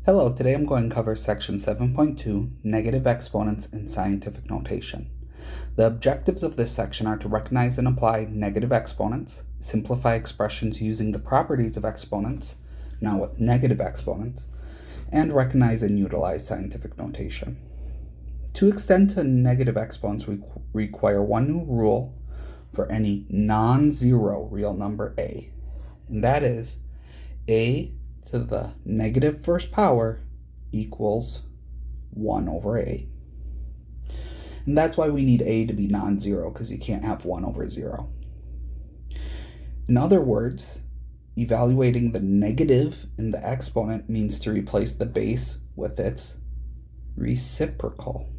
Hello, today I'm going to cover section 7.2, negative exponents in scientific notation. The objectives of this section are to recognize and apply negative exponents, simplify expressions using the properties of exponents, now with negative exponents, and recognize and utilize scientific notation. To extend to negative exponents, we require one new rule for any non-zero real number a, and that is a to the negative first power equals 1 over a. And that's why we need a to be non-zero, because you can't have 1 over 0. In other words, evaluating the negative in the exponent means to replace the base with its reciprocal.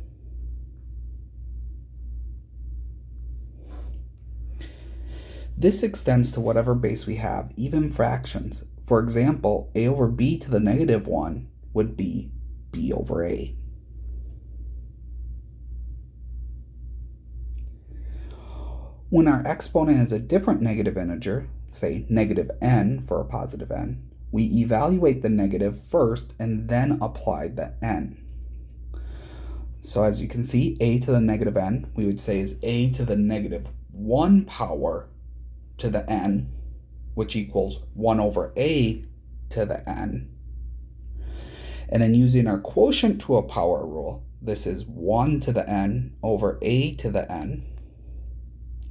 This extends to whatever base we have, even fractions. For example, a over b to the negative 1 would be b over a. When our exponent is a different negative integer, say negative n for a positive n, we evaluate the negative first and then apply the n. So as you can see, a to the negative n, we would say is a to the negative 1 power to the n, which equals 1 over a to the n. And then using our quotient to a power rule, this is 1 to the n over a to the n.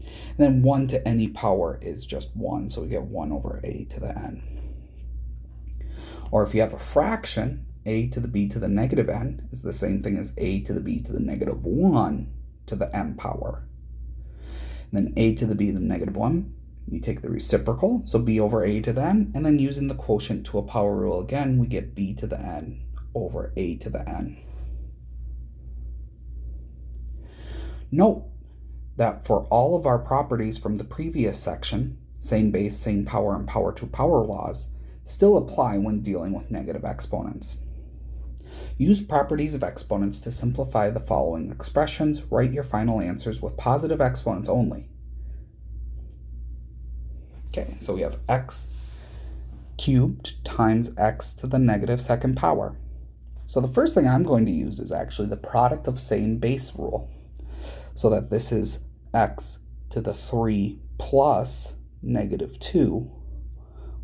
And then 1 to any power is just 1, so we get 1 over a to the n. Or if you have a fraction, a to the b to the negative n is the same thing as a to the b to the negative 1 to the n power. And then a to the b to the negative 1, you take the reciprocal, so b over a to the n, and then using the quotient to a power rule again, we get b to the n over a to the n. Note that for all of our properties from the previous section, same base, same power, and power to power laws still apply when dealing with negative exponents. Use properties of exponents to simplify the following expressions. Write your final answers with positive exponents only. Okay, so we have x cubed times x to the negative second power. So the first thing I'm going to use is actually the product of same base rule. So that this is x to the 3 plus negative 2,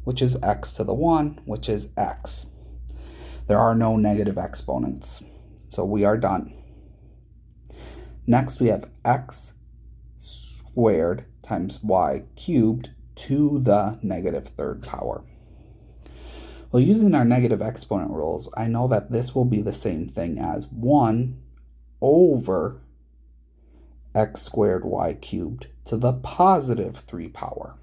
which is x to the 1, which is x. There are no negative exponents, so we are done. Next we have x squared times y cubed to the negative third power. Well, using our negative exponent rules, I know that this will be the same thing as 1 over x squared y cubed to the positive 3 power.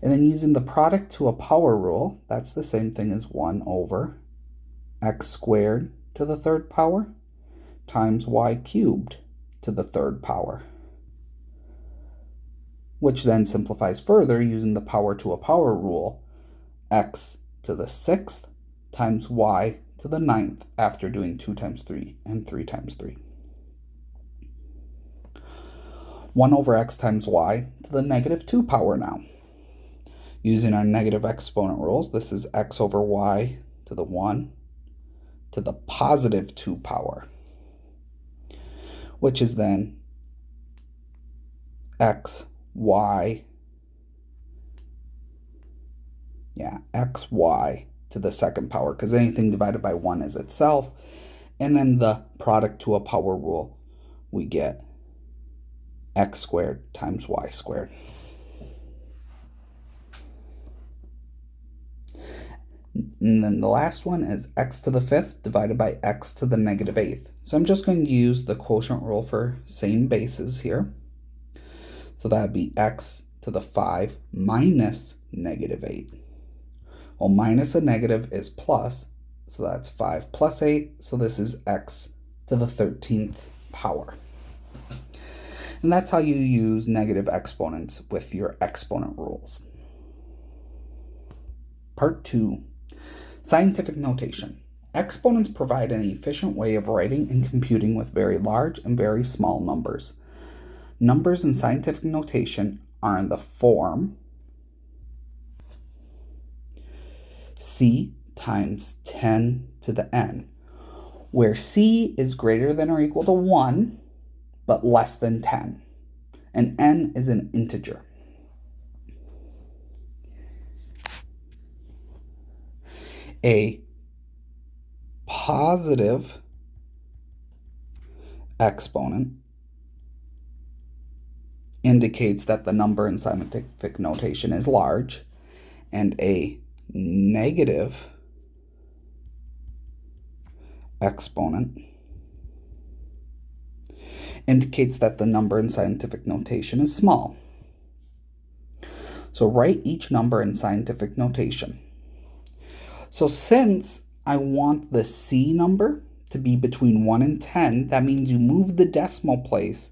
And then using the product to a power rule, that's the same thing as 1 over x squared to the third power times y cubed to the third power, which then simplifies further using the power to a power rule, x to the 6th times y to the 9th after doing 2 times 3 and 3 times 3. 1 over x times y to the negative 2 power now. Using our negative exponent rules, this is x over y to the 1 to the positive 2 power, which is then xy to the second power, because anything divided by 1 is itself. And then the product to a power rule, we get x squared times y squared. And then the last one is x to the 5th divided by x to the negative 8th. So I'm just going to use the quotient rule for same bases here. So that would be x to the 5 minus negative 8. Well, minus a negative is plus, so that's 5 plus 8. So this is x to the 13th power. And that's how you use negative exponents with your exponent rules. Part 2. Scientific notation. Exponents provide an efficient way of writing and computing with very large and very small numbers. Numbers in scientific notation are in the form c times 10 to the n, where c is greater than or equal to 1, but less than 10, and n is an integer. A positive exponent indicates that the number in scientific notation is large, and a negative exponent indicates that the number in scientific notation is small. So write each number in scientific notation. So since I want the C number to be between 1 and 10, that means you move the decimal place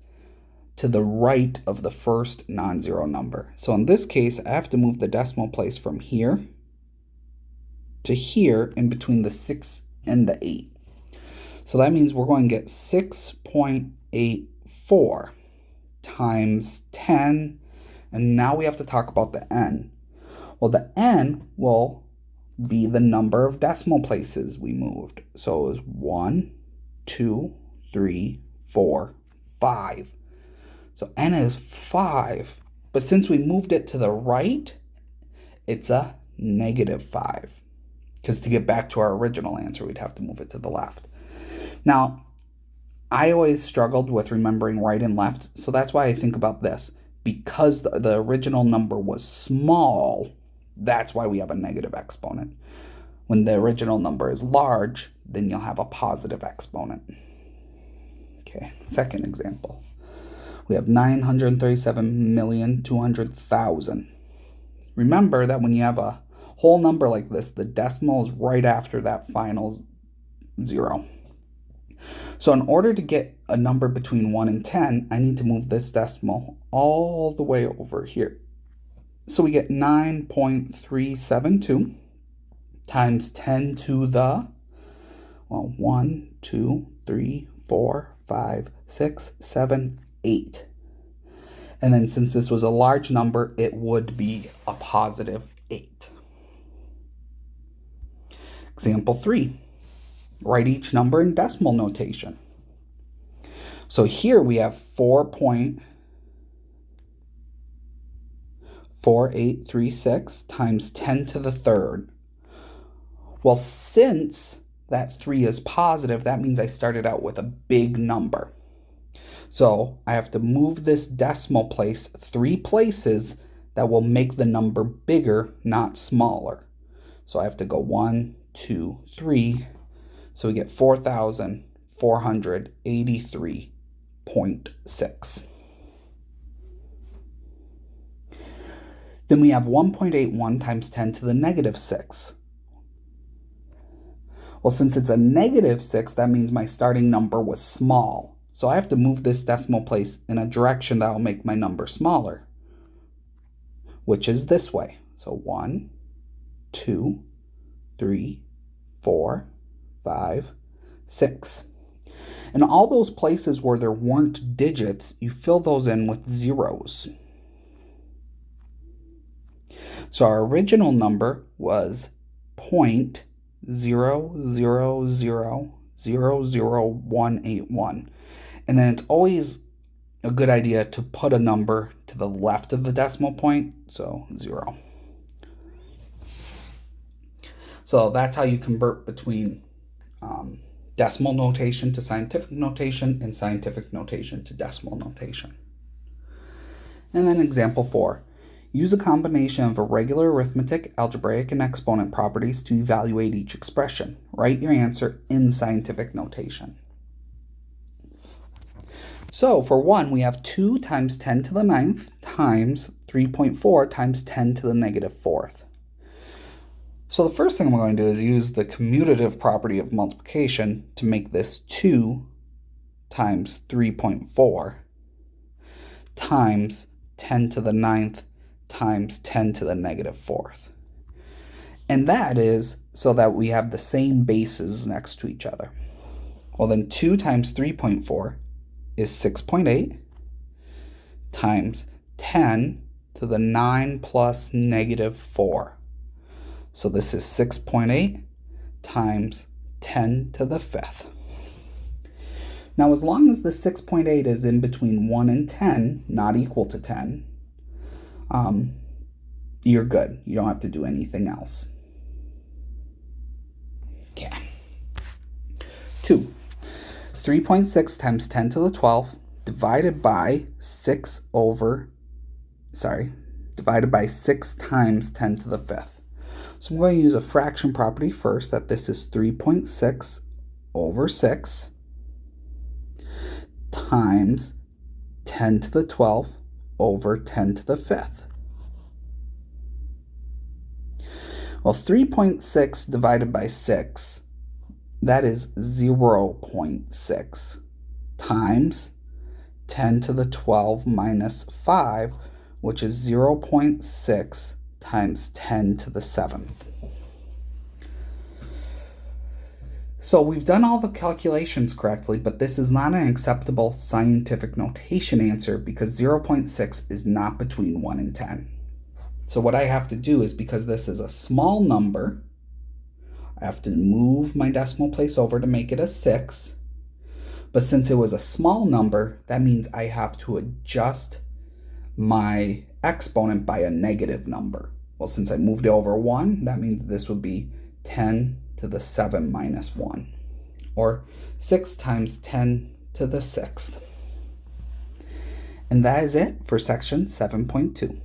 to the right of the first non-zero number. So in this case, I have to move the decimal place from here to here in between the 6 and the 8. So that means we're going to get 6.84 times 10, and now we have to talk about the n. Well, the n will be the number of decimal places we moved. So it was 1, 2, 3, 4, 5. So n is 5, but since we moved it to the right, it's a negative 5. Because to get back to our original answer, we'd have to move it to the left. Now, I always struggled with remembering right and left, so that's why I think about this. Because the original number was small, that's why we have a negative exponent. When the original number is large, then you'll have a positive exponent. Okay, second example. We have 937,200,000. Remember that when you have a whole number like this, the decimal is right after that final 0. So in order to get a number between 1 and 10, I need to move this decimal all the way over here. So we get 9.372 times 10 to the, 1, 2, 3, 4, 5, 6, 7, 8. And then since this was a large number, it would be a positive 8. Example 3. Write each number in decimal notation. So here we have 4.4836 times 10 to the third. Well, since that 3 is positive, that means I started out with a big number. So I have to move this decimal place 3 places that will make the number bigger, not smaller. So I have to go 1, 2, 3. So we get 4,483.6. Then we have 1.81 times 10 to the negative 6. Well, since it's a negative 6, that means my starting number was small. So I have to move this decimal place in a direction that will make my number smaller, which is this way. So 1, 2, 3, 4, 5, 6. And all those places where there weren't digits, you fill those in with zeros. So our original number was 0.000000181. And then it's always a good idea to put a number to the left of the decimal point, so 0. So that's how you convert between decimal notation to scientific notation and scientific notation to decimal notation. And then example 4. Use a combination of irregular arithmetic, algebraic, and exponent properties to evaluate each expression. Write your answer in scientific notation. So for 1, we have 2 times 10 to the 9th times 3.4 times 10 to the negative 4th. So the first thing I'm going to do is use the commutative property of multiplication to make this 2 times 3.4 times 10 to the 9th times 10 to the negative 4th. And that is so that we have the same bases next to each other. Well, then 2 times 3.4 is 6.8 times 10 to the 9 plus negative 4. So this is 6.8 times 10 to the 5th. Now, as long as the 6.8 is in between 1 and 10, not equal to 10, you're good. You don't have to do anything else. Okay. 2. 3.6 times 10 to the 12th divided by 6 times 10 to the 5th. So I'm going to use a fraction property first, that this is 3.6 over 6 times 10 to the 12th over 10 to the 5th. Well, 3.6 divided by 6, that is 0.6 times 10 to the 12 minus 5, which is 0.6 times 10 to the 7th. So we've done all the calculations correctly, but this is not an acceptable scientific notation answer because 0.6 is not between 1 and 10. So what I have to do is, because this is a small number, I have to move my decimal place over to make it a 6. But since it was a small number, that means I have to adjust my exponent by a negative number. Well, since I moved it over 1, that means this would be 10 to the 7 minus 1, or 6 times 10 to the 6th. And that is it for section 7.2.